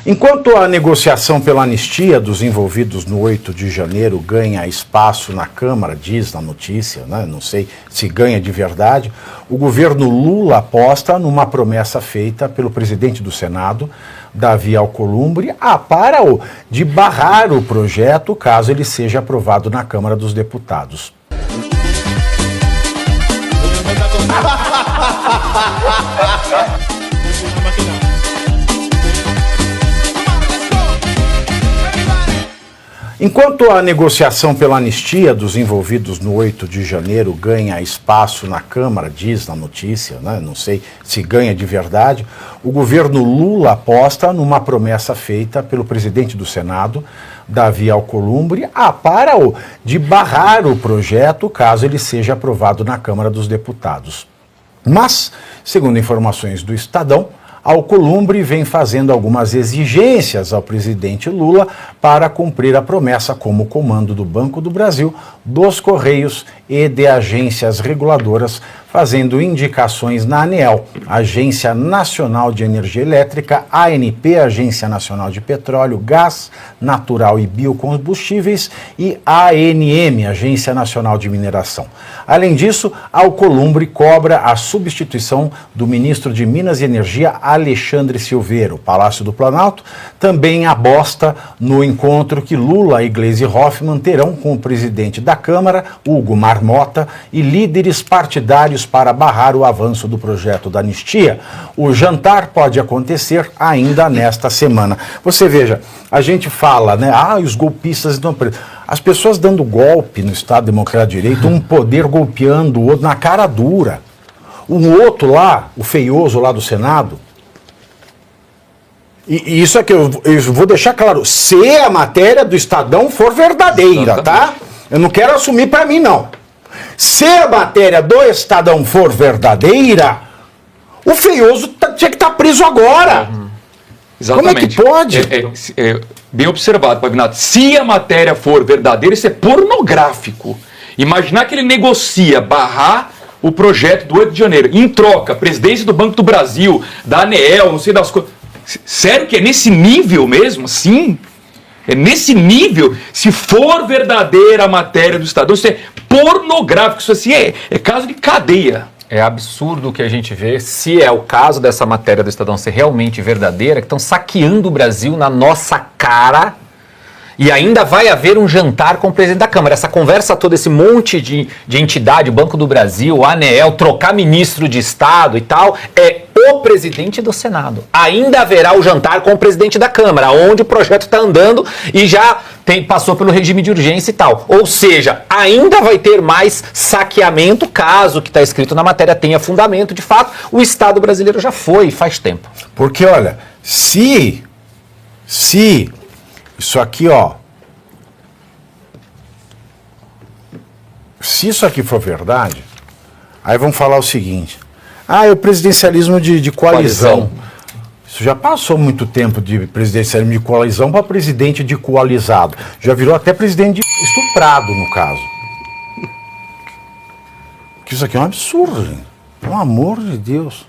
Enquanto a negociação pela anistia dos envolvidos no 8 de janeiro ganha espaço na Câmara, diz na notícia, né? Não sei se ganha de verdade, o governo Lula aposta numa promessa feita pelo presidente do Senado, Davi Alcolumbre, de barrar o projeto caso ele seja aprovado na Câmara dos Deputados. Enquanto a negociação pela anistia dos envolvidos no 8 de janeiro ganha espaço na Câmara, diz na notícia, né? Não sei se ganha de verdade, o governo Lula aposta numa promessa feita pelo presidente do Senado, Davi Alcolumbre, de barrar o projeto caso ele seja aprovado na Câmara dos Deputados. Mas, segundo informações do Estadão, Alcolumbre vem fazendo algumas exigências ao presidente Lula para cumprir a promessa como comando do Banco do Brasil, dos Correios e de agências reguladoras, fazendo indicações na ANEEL, Agência Nacional de Energia Elétrica, ANP, Agência Nacional de Petróleo, Gás Natural e Biocombustíveis, e ANM, Agência Nacional de Mineração. Além disso, Alcolumbre cobra a substituição do ministro de Minas e Energia, Alexandre Silveira. O Palácio do Planalto também aposta no encontro que Lula e Gleisi Hoffmann terão com o presidente da Câmara, Hugo Marmota, e líderes partidários para barrar o avanço do projeto da anistia. O jantar pode acontecer ainda nesta semana. Você veja, a gente fala, né? Os golpistas estão presos. As pessoas dando golpe no Estado Democrático de Direito, um poder golpeando o outro na cara dura. Um outro lá, o feioso lá do Senado, e isso é que eu vou deixar claro, se a matéria do Estadão for verdadeira, tá? Eu não quero assumir para mim, não. Se a matéria do Estadão for verdadeira, o feioso tinha que estar preso agora. Exatamente. Como é que pode? Bem observado, Pavinato. Se a matéria for verdadeira, isso é pornográfico. Imaginar que ele negocia barrar o projeto do 8 de janeiro. Em troca, presidência do Banco do Brasil, da ANEEL, não sei das coisas. Sério que é nesse nível mesmo? Sim. É nesse nível. Se for verdadeira a matéria do Estadão, isso é pornográfico. Isso assim é caso de cadeia. É absurdo o que a gente vê, se é o caso dessa matéria do Estadão ser realmente verdadeira, que estão saqueando o Brasil na nossa cara, e ainda vai haver um jantar com o presidente da Câmara. Essa conversa toda, esse monte de entidade, o Banco do Brasil, a ANEEL, trocar ministro de Estado e tal, é o presidente do Senado. Ainda haverá o jantar com o presidente da Câmara, onde o projeto está andando e já passou pelo regime de urgência e tal. Ou seja, ainda vai ter mais saqueamento, caso o que está escrito na matéria tenha fundamento. De fato, o Estado brasileiro já foi faz tempo. Porque, olha, se isso aqui, se isso aqui for verdade, aí vamos falar o seguinte: é o presidencialismo de coalizão. Isso já passou muito tempo de presidencialismo de coalizão para presidente de coalizado. Já virou até presidente de estuprado, no caso. Porque isso aqui é um absurdo, gente. Pelo amor de Deus.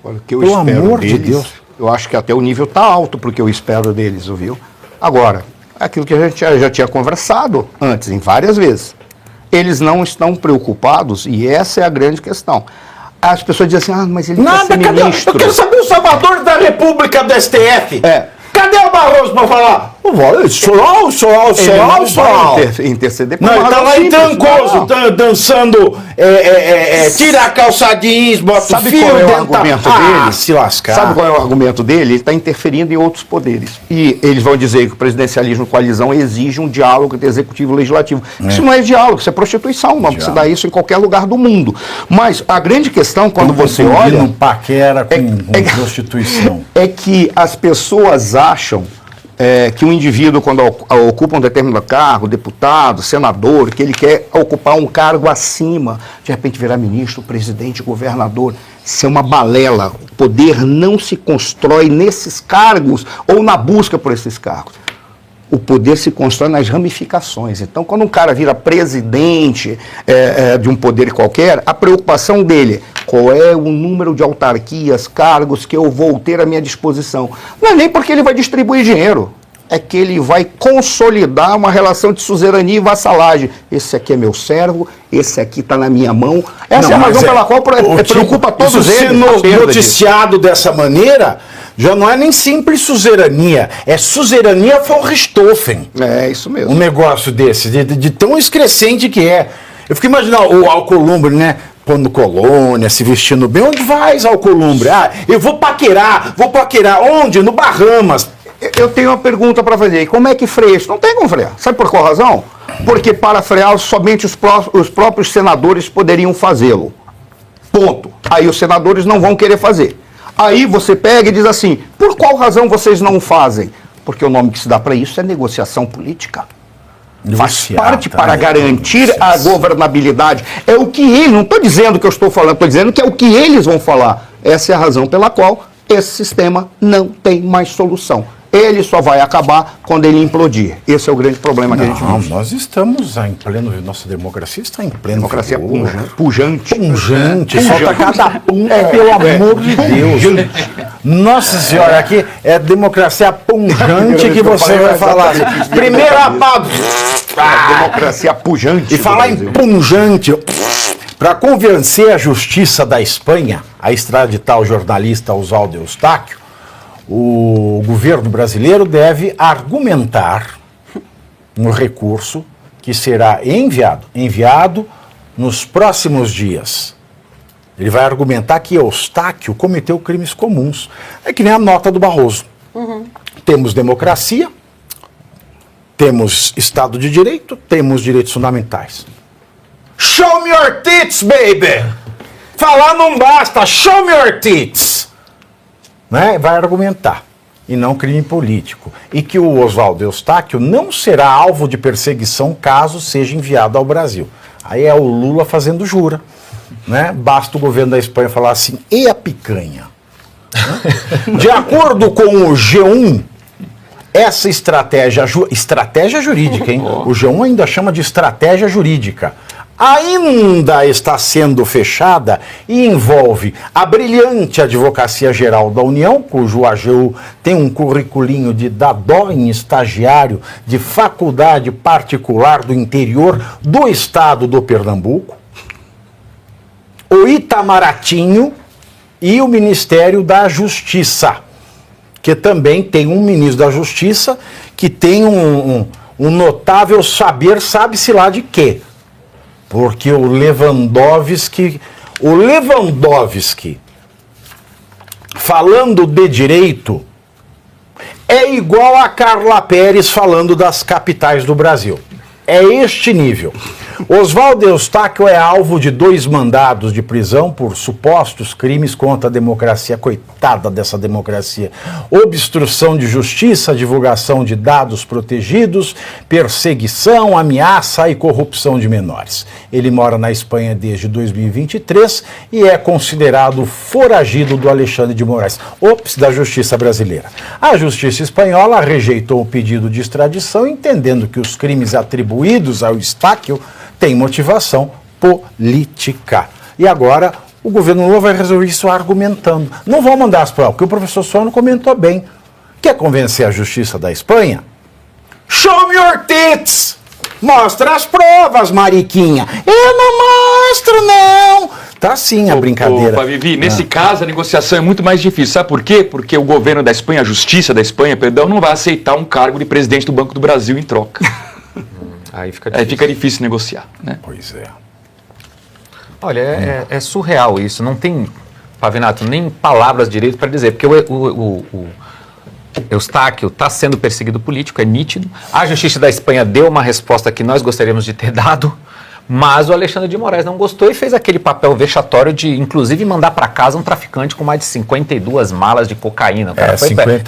Olha, o que eu espero deles, eu acho que até o nível está alto porque eu espero deles, viu? Agora, aquilo que a gente já tinha conversado antes, em várias vezes. Eles não estão preocupados e essa é a grande questão. As pessoas dizem assim, mas ele quer ser ministro. Eu quero saber o Salvador da República do STF. Cadê o Barroso para falar? Interceder por ele tá lá em Trancoso, dançando, tira a calça jeans, bota Sabe o fio qual é o dentro. argumento dele? Se lascar. Sabe qual é o argumento dele? Ele está interferindo em outros poderes. E eles vão dizer que o presidencialismo coalizão exige um diálogo entre executivo e legislativo. Isso não é diálogo, isso é prostituição. Você dá isso em qualquer lugar do mundo. Mas a grande questão, quando você olha... Não paquera com prostituição. É que as pessoas acham que um indivíduo, quando ocupa um determinado cargo, deputado, senador, que ele quer ocupar um cargo acima, de repente virar ministro, presidente, governador. Isso é uma balela. O poder não se constrói nesses cargos ou na busca por esses cargos. O poder se constrói nas ramificações. Então, quando um cara vira presidente de um poder qualquer, a preocupação dele qual é o número de autarquias, cargos que eu vou ter à minha disposição. Não é nem porque ele vai distribuir dinheiro, é que ele vai consolidar uma relação de suzerania e vassalagem. Esse aqui é meu servo, esse aqui está na minha mão. Essa é a razão pela qual preocupa todos eles. Se noticiado dessa maneira, já não é nem simples suzerania, é suzerania von Richthofen. É isso mesmo. Um negócio desse, de tão excrescente que é. Eu fico imaginando o Alcolumbre, né? Pondo colônia, se vestindo bem. Onde vais, Alcolumbre? Ah, eu vou paquerar. Onde? No Bahamas. Eu tenho uma pergunta para fazer. Como é que freia isso? Não tem como frear. Sabe por qual razão? Porque para frear somente os próprios senadores poderiam fazê-lo. Ponto. Aí os senadores não vão querer fazer. Aí você pega e diz assim, por qual razão vocês não fazem? Porque o nome que se dá para isso é negociação política. Faz parte para garantir a governabilidade. É o que eles, não estou dizendo que eu estou falando, estou dizendo que é o que eles vão falar. Essa é a razão pela qual esse sistema não tem mais solução. Ele só vai acabar quando ele implodir. Esse é o grande problema que a gente vive. Nós estamos em pleno... Nossa democracia está em pleno... Democracia pujante. Falta cada pelo amor de Deus. Nossa Senhora, aqui é democracia pujante que você vai falar. Primeira pauta... Democracia pujante. E falar em pujante... Para convencer a justiça da Espanha a extraditar o jornalista Oswaldo Eustáquio, o governo brasileiro deve argumentar um recurso que será enviado nos próximos dias. Ele vai argumentar que Eustáquio cometeu crimes comuns. É que nem a nota do Barroso. Temos democracia, temos Estado de Direito, temos direitos fundamentais. Show me your tits, baby! Falar não basta, show me your tits! Né? Vai argumentar, e não crime político. E que o Oswaldo Eustáquio não será alvo de perseguição caso seja enviado ao Brasil. Aí é o Lula fazendo jura. Né? Basta o governo da Espanha falar assim, e a picanha? De acordo com o G1, essa estratégia jurídica, hein? O G1 ainda chama de estratégia jurídica. Ainda está sendo fechada e envolve a brilhante Advocacia Geral da União, cujo AGU tem um curriculinho de dadó em estagiário de faculdade particular do interior do estado do Pernambuco, o Itamaratinho e o Ministério da Justiça, que também tem um ministro da Justiça que tem um notável saber, sabe-se lá de quê. Porque o Lewandowski, falando de direito, é igual a Carla Pérez falando das capitais do Brasil. É este nível. Oswaldo Eustáquio é alvo de 2 mandados de prisão por supostos crimes contra a democracia. Coitada dessa democracia. Obstrução de justiça, divulgação de dados protegidos, perseguição, ameaça e corrupção de menores. Ele mora na Espanha desde 2023 e é considerado foragido do Alexandre de Moraes. Da justiça brasileira. A justiça espanhola rejeitou o pedido de extradição, entendendo que os crimes atribuídos ao Eustáquio tem motivação política. E agora o governo Lula vai resolver isso argumentando. Não vão mandar as provas, porque o professor Sono comentou bem. Quer convencer a justiça da Espanha? Show me your tits! Mostra as provas, mariquinha. Eu não mostro, não. Tá sim a brincadeira. Vivi, nesse caso a negociação é muito mais difícil. Sabe por quê? Porque o governo da Espanha, a justiça da Espanha, perdão, não vai aceitar um cargo de presidente do Banco do Brasil em troca. Aí fica difícil negociar, né? Pois é. Olha, é surreal isso. Não tem, Pavinato, nem palavras direito para dizer, porque o Eustáquio está sendo perseguido político, é nítido. A Justiça da Espanha deu uma resposta que nós gostaríamos de ter dado, mas o Alexandre de Moraes não gostou e fez aquele papel vexatório de, inclusive, mandar para casa um traficante com mais de 52 malas de cocaína. Cara,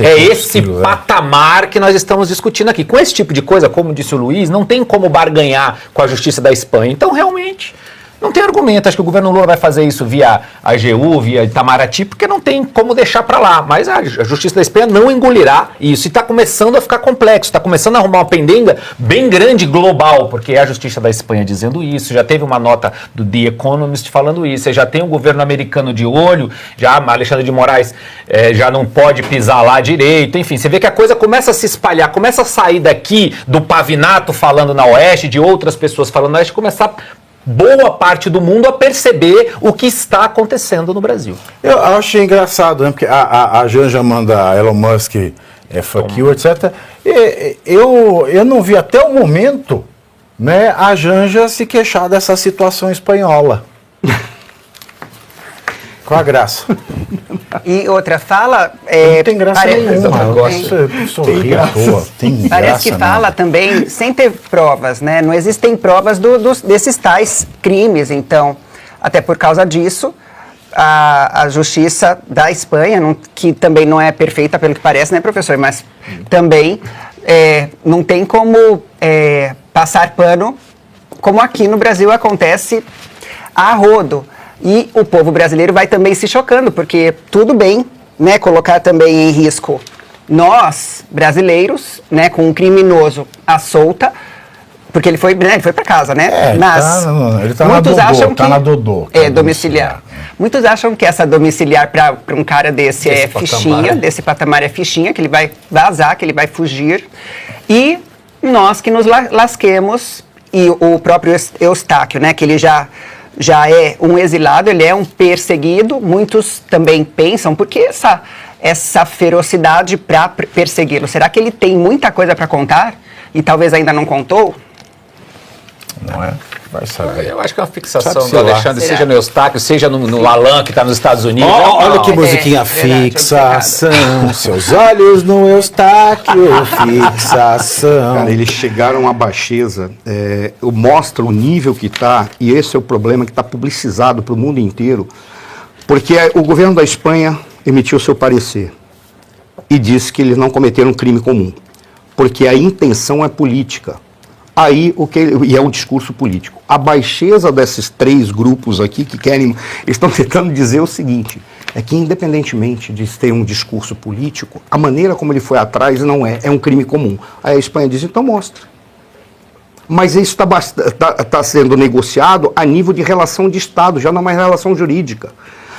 é esse patamar que nós estamos discutindo aqui. Com esse tipo de coisa, como disse o Luiz, não tem como barganhar com a Justiça da Espanha. Então, realmente, Não tem argumento, acho que o governo Lula vai fazer isso via AGU, via Itamaraty, porque não tem como deixar para lá. Mas a Justiça da Espanha não engolirá isso. E está começando a ficar complexo, está começando a arrumar uma pendenga bem grande global, porque é a Justiça da Espanha dizendo isso, já teve uma nota do The Economist falando isso, já tem o governo americano de olho, já Alexandre de Moraes já não pode pisar lá direito, enfim, você vê que a coisa começa a se espalhar, começa a sair daqui do Pavinato falando na Oeste, de outras pessoas falando na Oeste, começar boa parte do mundo a perceber o que está acontecendo no Brasil. Eu achei engraçado, né? Porque a Janja manda Elon Musk fuck you, etc. Eu não vi até o momento, né, a Janja se queixar dessa situação espanhola. Qual a graça? E outra fala... não tem graça nenhuma. Sorrir à toa. Tem Parece que fala também, sem ter provas, né? Não existem provas desses tais crimes. Então, até por causa disso, a Justiça da Espanha, que também não é perfeita pelo que parece, né, professor? Mas também não tem como passar pano, como aqui no Brasil acontece a rodo. E o povo brasileiro vai também se chocando, porque tudo bem, né, colocar também em risco nós, brasileiros, né, com um criminoso à solta, porque ele foi para casa, né? Mas ele tá muitos acham que na Dodô. É domiciliar. Muitos acham que essa domiciliar para um cara desse fichinha, desse patamar é fichinha, que ele vai vazar, que ele vai fugir. E nós que nos lasquemos, e o próprio Eustáquio, né, que ele já é um exilado, ele é um perseguido. Muitos também pensam, por que essa ferocidade para persegui-lo? Será que ele tem muita coisa para contar e talvez ainda não contou? Não é? Vai saber. Eu acho que é uma fixação do Alexandre, seja no Eustáquio, seja no Alan, que está nos Estados Unidos. Olha que musiquinha, fixação, seus olhos no Eustáquio, fixação. Cara, eles chegaram a uma baixeza, mostra o nível que está, e esse é o problema que está publicizado para o mundo inteiro, porque o governo da Espanha emitiu seu parecer e disse que eles não cometeram um crime comum, porque a intenção é política. E é um discurso político. A baixeza desses três grupos aqui que querem, eles estão tentando dizer o seguinte, é que independentemente de ter um discurso político, a maneira como ele foi atrás não é um crime comum. Aí a Espanha diz, então mostra. Mas isso está sendo negociado a nível de relação de Estado, já não é mais relação jurídica.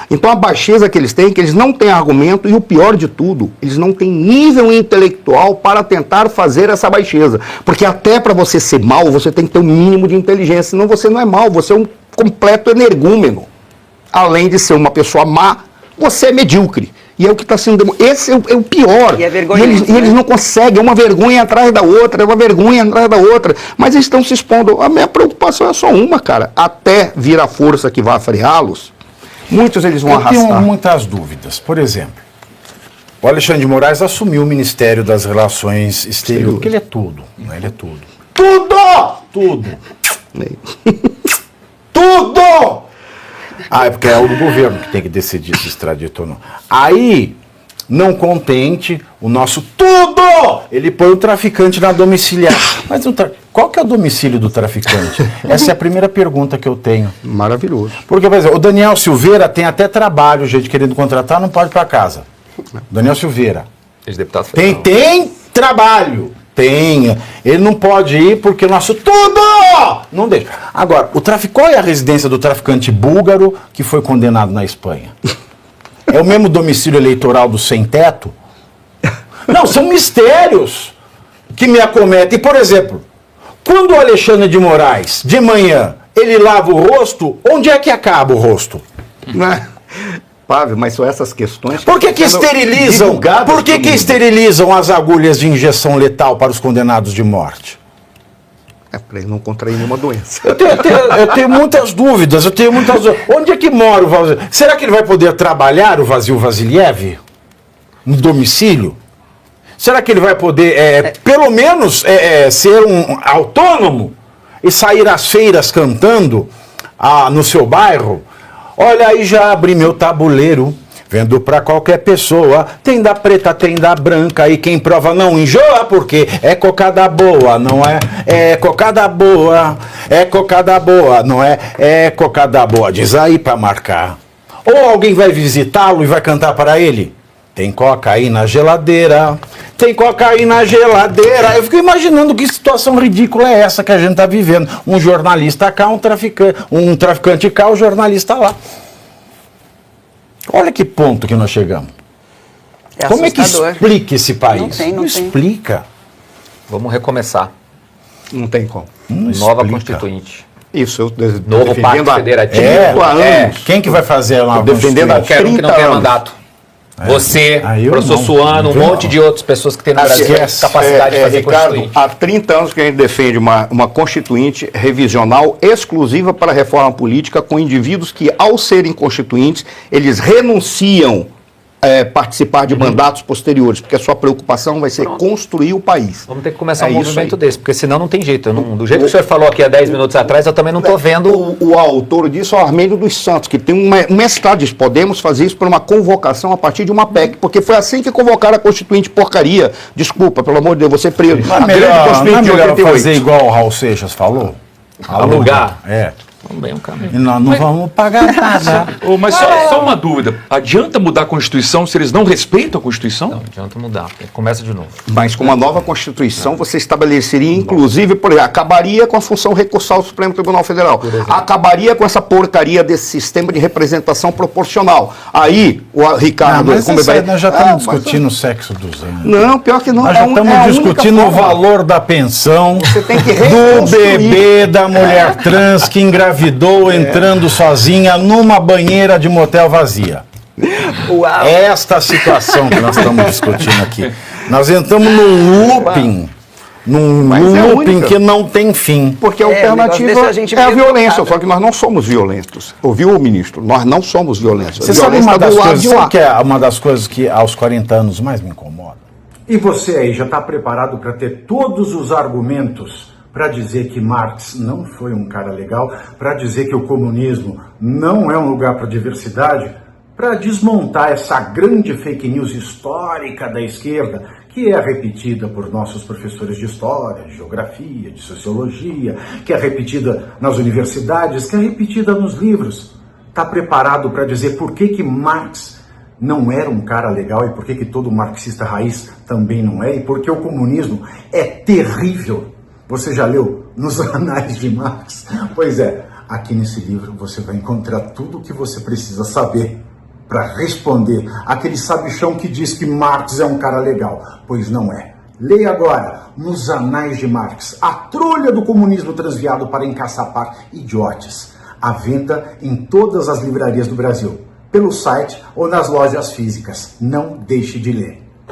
Então a baixeza que eles têm é que eles não têm argumento e o pior de tudo, eles não têm nível intelectual para tentar fazer essa baixeza. Porque até para você ser mau, você tem que ter um mínimo de inteligência, senão você não é mau, você é um completo energúmeno. Além de ser uma pessoa má, você é medíocre. E é o que está sendo... Esse é o pior. E é vergonhoso, eles não conseguem, é uma vergonha atrás da outra, é uma vergonha atrás da outra. Mas eles estão se expondo. A minha preocupação é só uma, cara. Até vir a força que vai freá-los, muitos eles vão arrastar. Eu tenho muitas dúvidas. Por exemplo, o Alexandre de Moraes assumiu o Ministério das Relações Exteriores, porque ele é tudo, né? Ele é tudo. Tudo! Tudo! É porque é o governo que tem que decidir se extradita ou não. Aí, não contente, o nosso tudo! Ele põe o traficante na domiciliar. Mas qual que é o domicílio do traficante? Essa é a primeira pergunta que eu tenho. Maravilhoso. Porque, por exemplo, o Daniel Silveira tem até trabalho, gente querendo contratar, não pode ir para casa. Daniel Silveira. Ex-deputado federal. Tem trabalho. Tem. Ele não pode ir porque o nosso tudo não deixa. Agora, qual é a residência do traficante búlgaro que foi condenado na Espanha? É o mesmo domicílio eleitoral do sem-teto? Não, são mistérios que me acometem. Por exemplo, quando o Alexandre de Moraes, de manhã, ele lava o rosto, onde é que acaba o rosto? Pávio, mas são essas questões... Por que esterilizam? Por que esterilizam as agulhas de injeção letal para os condenados de morte? Para ele não contrair nenhuma doença. Eu tenho muitas dúvidas, Onde é que mora o Vaziliev? Será que ele vai poder trabalhar, o Vaziliev? No domicílio? Será que ele vai poder, pelo menos, ser um autônomo e sair às feiras cantando no seu bairro? Olha, aí já abri meu tabuleiro, Vendo pra qualquer pessoa, tem da preta, tem da branca, e quem prova não enjoa, porque é cocada boa, não é? É cocada boa, é cocada boa, não é? É cocada boa, diz aí pra marcar. Ou alguém vai visitá-lo e vai cantar para ele? Tem coca aí na geladeira, tem coca aí na geladeira. Eu fico imaginando que situação ridícula é essa que a gente tá vivendo. Um jornalista cá, um traficante cá, o jornalista lá. Olha que ponto que nós chegamos. Como é que explica esse país? Não tem. Explica. Vamos recomeçar. Não tem como. Nova explica. Constituinte. Isso, eu Novo Pacto Federativo. Quem que vai fazer lá? defendendo a Qualquer um que não 30 tenha anos. mandato. Você, Aí eu professor não. Suano, um Não. monte de outras pessoas que têm no Brasil Esquece. capacidade de fazer Ricardo, Constituinte. há 30 anos que a gente defende uma constituinte revisional exclusiva para a reforma política com indivíduos que, ao serem constituintes, eles renunciam participar de mandatos posteriores, porque a sua preocupação vai ser construir o país. Vamos ter que começar É um isso movimento aí. desse, porque senão não tem jeito. Do jeito que o senhor falou aqui há 10 minutos atrás, eu também não estou vendo. O autor disso é o Armênio dos Santos, que tem um mestrado disso. Podemos fazer isso por uma convocação a partir de uma PEC, porque foi assim que convocaram a Constituinte porcaria. Desculpa, pelo amor de Deus, você preso. Não é A grande melhor, não é Constituinte de melhor 88. fazer igual o Raul Seixas falou? Alugar? É. Também um caminho. E nós não vamos pagar nada. Mas só uma dúvida. Adianta mudar a Constituição se eles não respeitam a Constituição? Não adianta mudar, começa de novo. Mas com uma nova Constituição, você estabeleceria, inclusive, por exemplo, acabaria com a função recursal do Supremo Tribunal Federal. Acabaria com essa porcaria desse sistema de representação proporcional. Aí, o Ricardo... Mas nós já estamos discutindo o sexo dos anos. Não, pior que não. Nós já estamos discutindo o valor da pensão, Você tem que do reconstruir. bebê da mulher trans que engravidou entrando sozinha numa banheira de motel vazia. Uau. Esta situação que nós estamos discutindo aqui. Nós entramos num looping, Mas é a única. que não tem fim. Porque a o negócio alternativa deixa a gente é a meio violência, tocado. só que nós não somos violentos. Ouviu, ministro? Nós não somos violentos. Você A sabe violência uma tá das do lado coisas, de lá. sabe que é uma das coisas que aos 40 anos mais me incomoda? E você aí já está preparado para ter todos os argumentos para dizer que Marx não foi um cara legal, para dizer que o comunismo não é um lugar para diversidade, para desmontar essa grande fake news histórica da esquerda, que é repetida por nossos professores de história, de geografia, de sociologia, que é repetida nas universidades, que é repetida nos livros. Está preparado para dizer por que Marx não era um cara legal e por que todo marxista raiz também não é, e porque o comunismo é terrível. Você já leu Nos Anais de Marx? Pois é, aqui nesse livro você vai encontrar tudo o que você precisa saber para responder aquele sabichão que diz que Marx é um cara legal, pois não é. Leia agora Nos Anais de Marx, a trolha do comunismo transviado para encaçapar idiotes, à venda em todas as livrarias do Brasil, pelo site ou nas lojas físicas. Não deixe de ler.